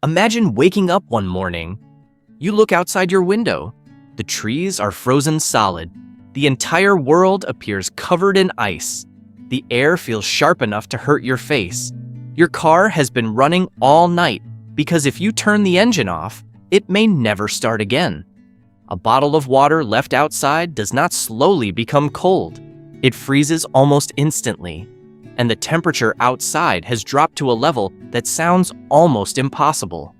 Imagine waking up one morning. You look outside your window. The trees are frozen solid. The entire world appears covered in ice. The air feels sharp enough to hurt your face. Your car has been running all night because if you turn the engine off, it may never start again. A bottle of water left outside does not slowly become cold. It freezes almost instantly, and the temperature outside has dropped to a level that sounds almost impossible.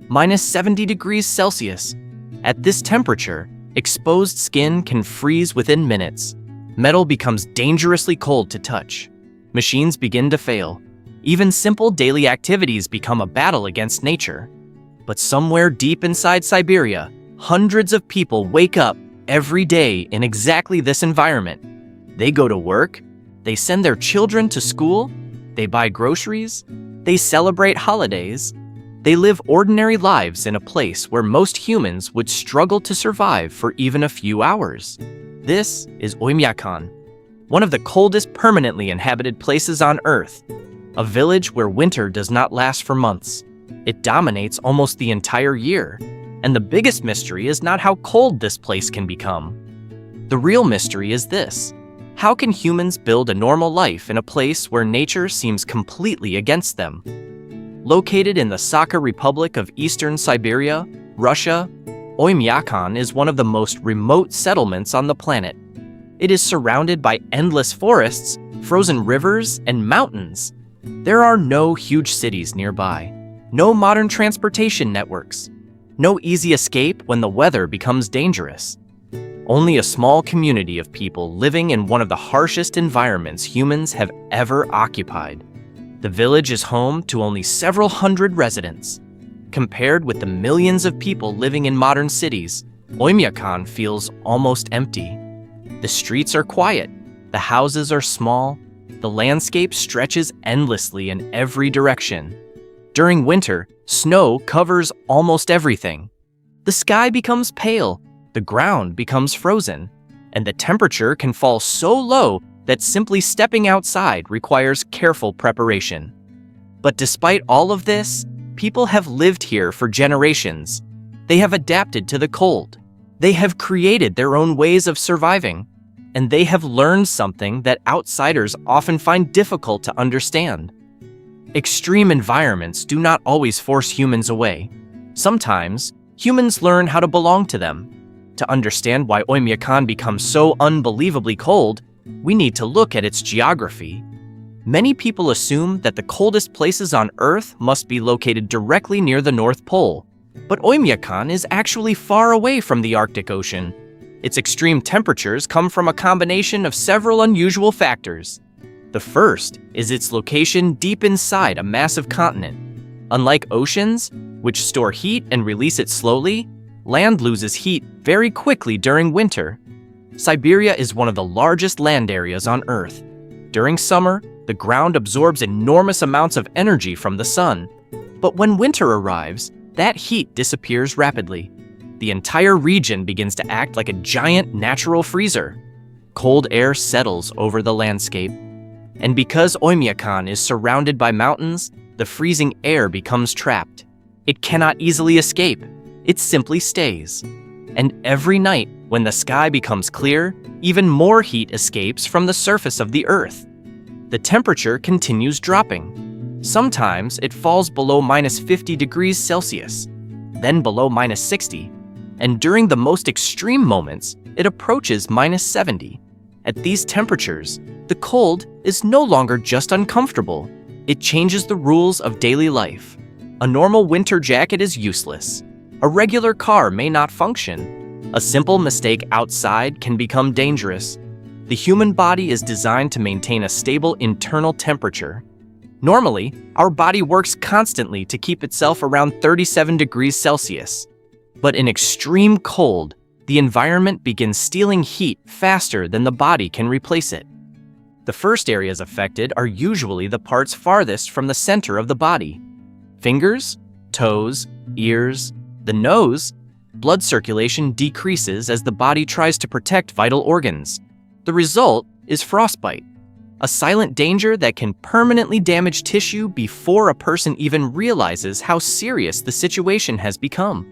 -70 degrees Celsius. At this temperature, exposed skin can freeze within minutes. Metal becomes dangerously cold to touch. Machines begin to fail. Even simple daily activities become a battle against nature. But somewhere deep inside Siberia, hundreds of people wake up every day in exactly this environment. They go to work, they send their children to school, they buy groceries, they celebrate holidays. They live ordinary lives in a place where most humans would struggle to survive for even a few hours. This is Oymyakon, one of the coldest permanently inhabited places on Earth, a village where winter does not last for months. It dominates almost the entire year, and the biggest mystery is not how cold this place can become. The real mystery is this: how can humans build a normal life in a place where nature seems completely against them? Located in the Sakha Republic of Eastern Siberia, Russia, Oymyakon is one of the most remote settlements on the planet. It is surrounded by endless forests, frozen rivers, and mountains. There are no huge cities nearby, no modern transportation networks, no easy escape when the weather becomes dangerous. Only a small community of people living in one of the harshest environments humans have ever occupied. The village is home to only several hundred residents. Compared with the millions of people living in modern cities, Oymyakon feels almost empty. The streets are quiet, the houses are small, the landscape stretches endlessly in every direction. During winter, snow covers almost everything. The sky becomes pale, the ground becomes frozen, and the temperature can fall so low that simply stepping outside requires careful preparation. But despite all of this, people have lived here for generations. They have adapted to the cold. They have created their own ways of surviving, and they have learned something that outsiders often find difficult to understand. Extreme environments do not always force humans away. Sometimes, humans learn how to belong to them. To understand why Oymyakon becomes so unbelievably cold, we need to look at its geography. Many people assume that the coldest places on Earth must be located directly near the North Pole, but Oymyakon is actually far away from the Arctic Ocean. Its extreme temperatures come from a combination of several unusual factors. The first is its location deep inside a massive continent. Unlike oceans, which store heat and release it slowly, land loses heat very quickly during winter. Siberia is one of the largest land areas on Earth. During summer, the ground absorbs enormous amounts of energy from the sun. But when winter arrives, that heat disappears rapidly. The entire region begins to act like a giant natural freezer. Cold air settles over the landscape. And because Oymyakon is surrounded by mountains, the freezing air becomes trapped. It cannot easily escape. It simply stays. And every night, when the sky becomes clear, even more heat escapes from the surface of the Earth. The temperature continues dropping. Sometimes it falls below -50 degrees Celsius, then below -60, and during the most extreme moments, it approaches -70. At these temperatures, the cold is no longer just uncomfortable. It changes the rules of daily life. A normal winter jacket is useless. A regular car may not function. A simple mistake outside can become dangerous. The human body is designed to maintain a stable internal temperature. Normally, our body works constantly to keep itself around 37 degrees Celsius. But in extreme cold, the environment begins stealing heat faster than the body can replace it. The first areas affected are usually the parts farthest from the center of the body. Fingers, toes, ears, the nose. Blood circulation decreases as the body tries to protect vital organs. The result is frostbite. a silent danger that can permanently damage tissue before a person even realizes how serious the situation has become.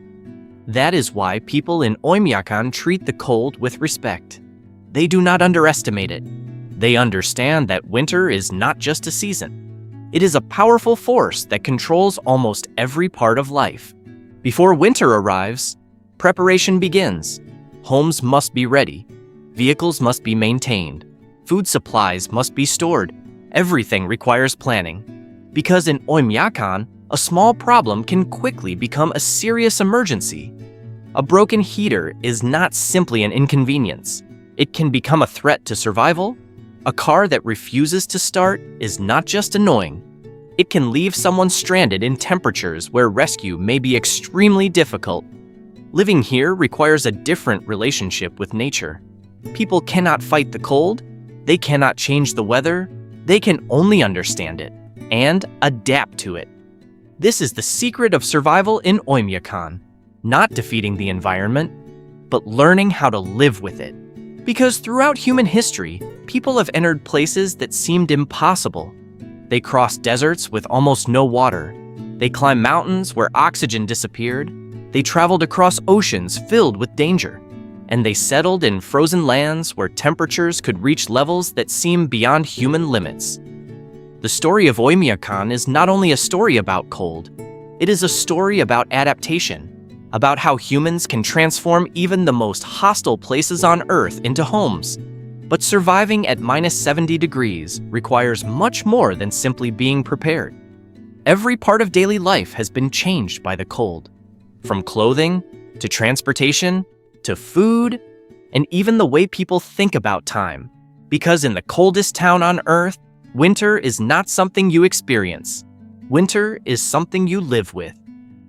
That is why people in Oymyakon treat the cold with respect. They do not underestimate it. They understand that winter is not just a season. It is a powerful force that controls almost every part of life. Before winter arrives, preparation begins. Homes must be ready. Vehicles must be maintained. Food supplies must be stored. Everything requires planning. Because in Oymyakon, a small problem can quickly become a serious emergency. A broken heater is not simply an inconvenience. It can become a threat to survival. A car that refuses to start is not just annoying. It can leave someone stranded in temperatures where rescue may be extremely difficult. Living here requires a different relationship with nature. People cannot fight the cold. They cannot change the weather. They can only understand it and adapt to it. This is the secret of survival in Oymyakon. Not defeating the environment, but learning how to live with it. Because throughout human history, people have entered places that seemed impossible. They crossed deserts with almost no water. They climbed mountains where oxygen disappeared. They traveled across oceans filled with danger. And they settled in frozen lands where temperatures could reach levels that seem beyond human limits. The story of Oymyakon is not only a story about cold, it is a story about adaptation, about how humans can transform even the most hostile places on Earth into homes. But surviving at -70 degrees requires much more than simply being prepared. Every part of daily life has been changed by the cold, from clothing to transportation to food, and even the way people think about time. Because in the coldest town on Earth, winter is not something you experience. Winter is something you live with.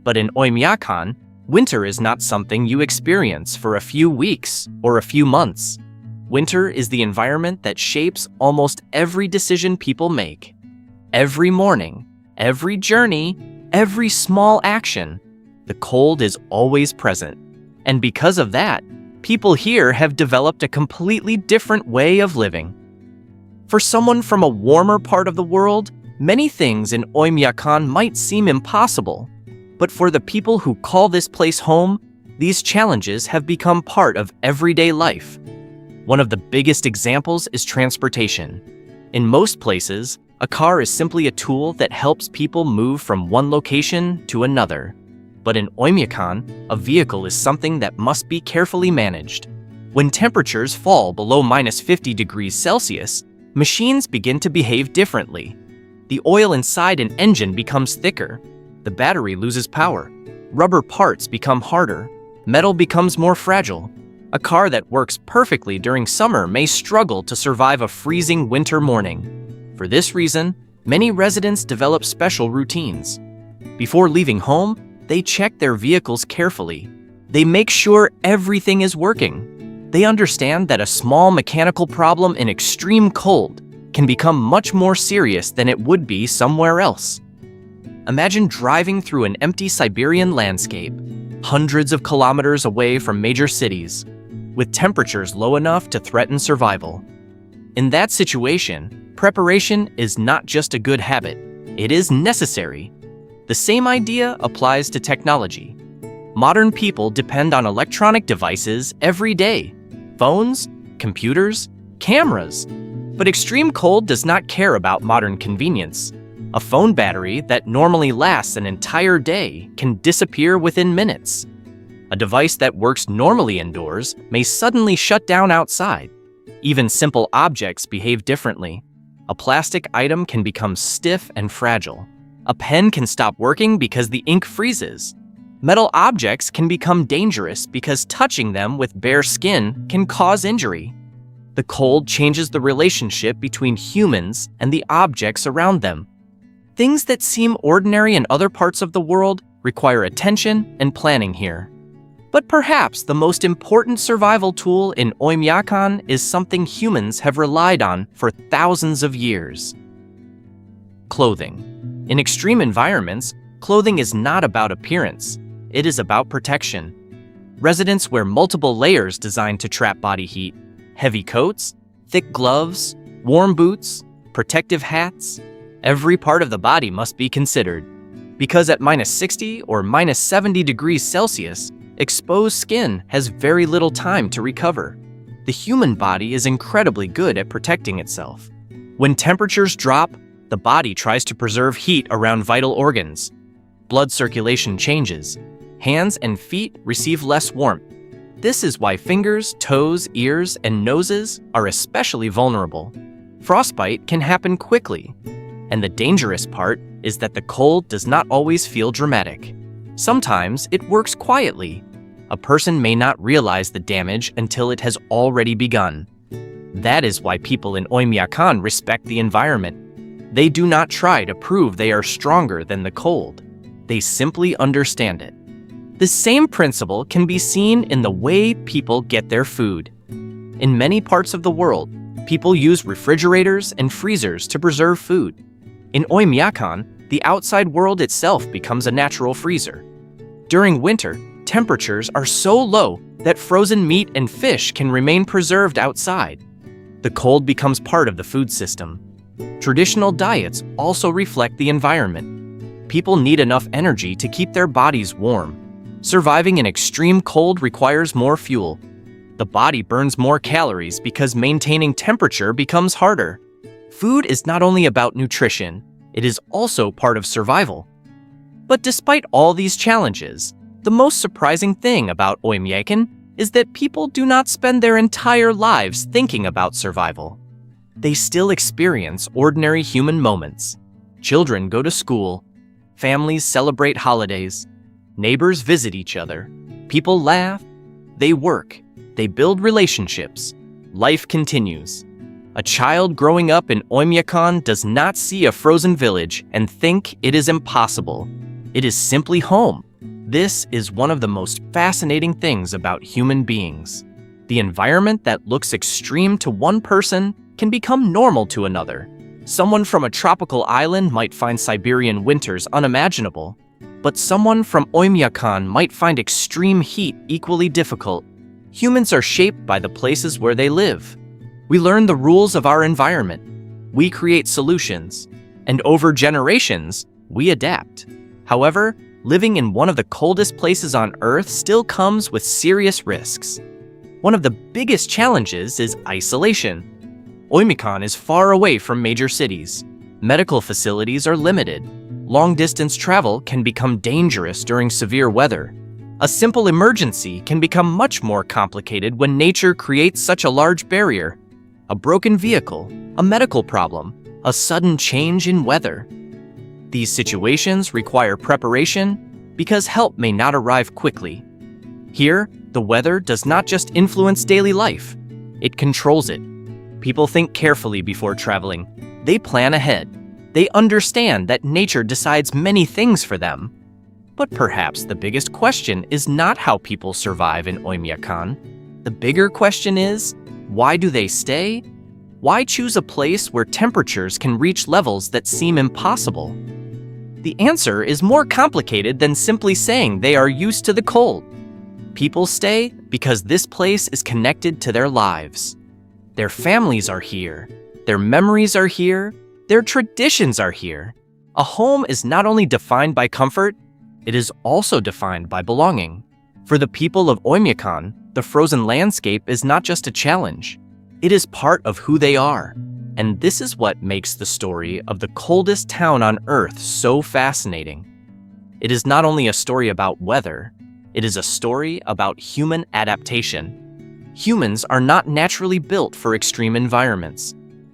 But in Oymyakon, winter is not something you experience for a few weeks or a few months. Winter is the environment that shapes almost every decision people make. Every morning, every journey, every small action, the cold is always present. And because of that, people here have developed a completely different way of living. For someone from a warmer part of the world, many things in Oymyakon might seem impossible. But for the people who call this place home, these challenges have become part of everyday life. One of the biggest examples is transportation. In most places, a car is simply a tool that helps people move from one location to another. But in Oymyakon, a vehicle is something that must be carefully managed. When temperatures fall below -50 degrees Celsius, machines begin to behave differently. The oil inside an engine becomes thicker. The battery loses power. Rubber parts become harder. Metal becomes more fragile. A car that works perfectly during summer may struggle to survive a freezing winter morning. For this reason, many residents develop special routines. Before leaving home, they check their vehicles carefully. They make sure everything is working. They understand that a small mechanical problem in extreme cold can become much more serious than it would be somewhere else. Imagine driving through an empty Siberian landscape, hundreds of kilometers away from major cities, with temperatures low enough to threaten survival. In that situation, preparation is not just a good habit, it is necessary. The same idea applies to technology. Modern people depend on electronic devices every day: phones, computers, cameras. But extreme cold does not care about modern convenience. A phone battery that normally lasts an entire day can disappear within minutes. A device that works normally indoors may suddenly shut down outside. Even simple objects behave differently. A plastic item can become stiff and fragile. A pen can stop working because the ink freezes. Metal objects can become dangerous because touching them with bare skin can cause injury. The cold changes the relationship between humans and the objects around them. Things that seem ordinary in other parts of the world require attention and planning here. But perhaps the most important survival tool in Oymyakon is something humans have relied on for thousands of years: clothing. In extreme environments, clothing is not about appearance. It is about protection. Residents wear multiple layers designed to trap body heat: heavy coats, thick gloves, warm boots, protective hats. Every part of the body must be considered, because at -60 or -70 degrees Celsius, exposed skin has very little time to recover. The human body is incredibly good at protecting itself. When temperatures drop, the body tries to preserve heat around vital organs. Blood circulation changes. Hands and feet receive less warmth. This is why fingers, toes, ears, and noses are especially vulnerable. Frostbite can happen quickly, and the dangerous part is that the cold does not always feel dramatic. Sometimes it works quietly. A person may not realize the damage until it has already begun. That is why people in Oymyakon respect the environment. They do not try to prove they are stronger than the cold. They simply understand it. The same principle can be seen in the way people get their food. In many parts of the world, people use refrigerators and freezers to preserve food. In Oymyakon, the outside world itself becomes a natural freezer. During winter, temperatures are so low that frozen meat and fish can remain preserved outside. The cold becomes part of the food system. Traditional diets also reflect the environment. People need enough energy to keep their bodies warm. Surviving in extreme cold requires more fuel. The body burns more calories because maintaining temperature becomes harder. Food is not only about nutrition, it is also part of survival. But despite all these challenges, the most surprising thing about Oymyakon is that people do not spend their entire lives thinking about survival. They still experience ordinary human moments. Children go to school, families celebrate holidays, neighbors visit each other, people laugh, they work, they build relationships, life continues. A child growing up in Oymyakon does not see a frozen village and think it is impossible. It is simply home. This is one of the most fascinating things about human beings. The environment that looks extreme to one person can become normal to another. Someone from a tropical island might find Siberian winters unimaginable, but someone from Oymyakon might find extreme heat equally difficult. Humans are shaped by the places where they live. We learn the rules of our environment. We create solutions, and over generations, we adapt. However, living in one of the coldest places on Earth still comes with serious risks. One of the biggest challenges is isolation. Oymyakon is far away from major cities. Medical facilities are limited. Long-distance travel can become dangerous during severe weather. A simple emergency can become much more complicated when nature creates such a large barrier. A broken vehicle, a medical problem, a sudden change in weather. These situations require preparation because help may not arrive quickly. Here, the weather does not just influence daily life, it controls it. People think carefully before traveling. They plan ahead. They understand that nature decides many things for them. But perhaps the biggest question is not how people survive in Oymyakon. The bigger question is, why do they stay? Why choose a place where temperatures can reach levels that seem impossible? The answer is more complicated than simply saying they are used to the cold. People stay because this place is connected to their lives. Their families are here. Their memories are here. Their traditions are here. A home is not only defined by comfort, it is also defined by belonging. For the people of Oymyakon, the frozen landscape is not just a challenge. It is part of who they are. And this is what makes the story of the coldest town on Earth so fascinating. It is not only a story about weather, it is a story about human adaptation. Humans are not naturally built for extreme environments.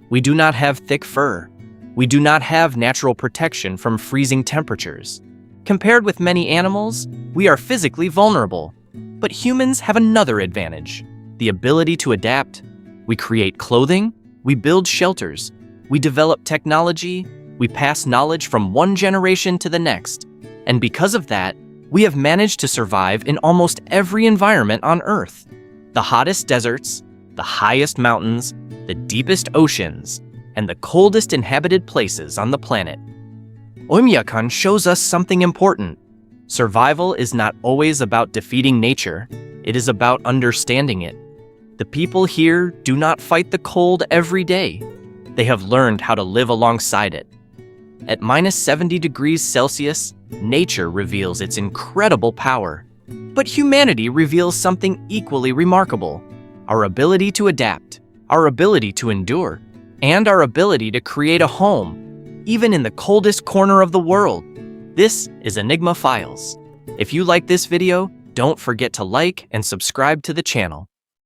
We do not have thick fur. We do not have natural protection from freezing temperatures. Compared with many animals, we are physically vulnerable. But humans have another advantage: the ability to adapt. We create clothing, we build shelters, we develop technology, we pass knowledge from one generation to the next. And because of that, we have managed to survive in almost every environment on Earth. The hottest deserts, the highest mountains, the deepest oceans, and the coldest inhabited places on the planet. Oymyakon shows us something important. Survival is not always about defeating nature, it is about understanding it. The people here do not fight the cold every day. they have learned how to live alongside it. At -70 degrees Celsius, nature reveals its incredible power. But humanity reveals something equally remarkable: our ability to adapt, our ability to endure, and our ability to create a home, even in the coldest corner of the world. This is Enigma Files. If you like this video, don't forget to like and subscribe to the channel.